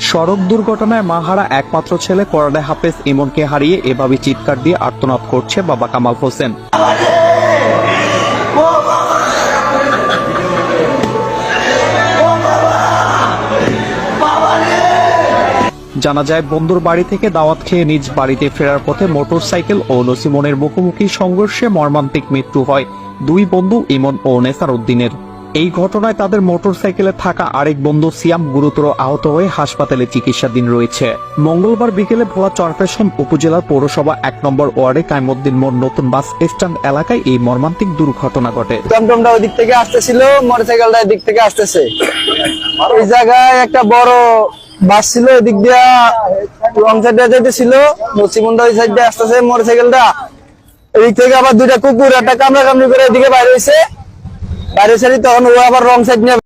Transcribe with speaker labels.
Speaker 1: সড়ক দুর্ঘটনায় মাহারা একমাত্র ছেলে কোরআনে হাফেজ ইমনকে হারিয়ে এভাবে চিৎকার দিয়ে আর্তনাদ করছে বাবা কামাল হোসেন। জানা যায়, বন্ধুর বাড়ি থেকে দাওয়াত খেয়ে নিজ বাড়িতে ফেরার পথে মোটরসাইকেল ও নসিমনের মুখোমুখি সংঘর্ষে মর্মান্তিক মৃত্যু হয় দুই বন্ধু ইমন ও নেসার উদ্দিনের। এই ঘটনায় তাদের মোটরসাইকেলে থাকা আরেক বন্ধু সিয়াম গুরুতর আহত হয়ে হাসপাতালে চিকিৎসাধীন রয়েছে। মঙ্গলবার বিকেলে ভোলা চরফ্যাশন উপজেলার পৌরসভা ১ নম্বর ওয়ার্ডে কাইমউদ্দিন মোড় নতুন বাস স্ট্যান্ড এলাকায় এই মর্মান্তিক দুর্ঘটনা ঘটে।
Speaker 2: টমটমটা ওই দিক থেকে আসতেছিল, মোটরসাইকেলটা এদিক থেকে আসতেছে। ওই জায়গায় একটা বড় বাস ছিল, এদিক দিয়া রং সাইডে যেতেছিল, নসিমুন্ডা ওই সাইডে আসতেছে মোটরসাইকেলটা। এদিক থেকে আবার দুইটা কুকুর একটা কামড়াকামড়ি করে এদিকে বাইরে হয়েছে, তখন ও আবার রং সাইড নিয়ে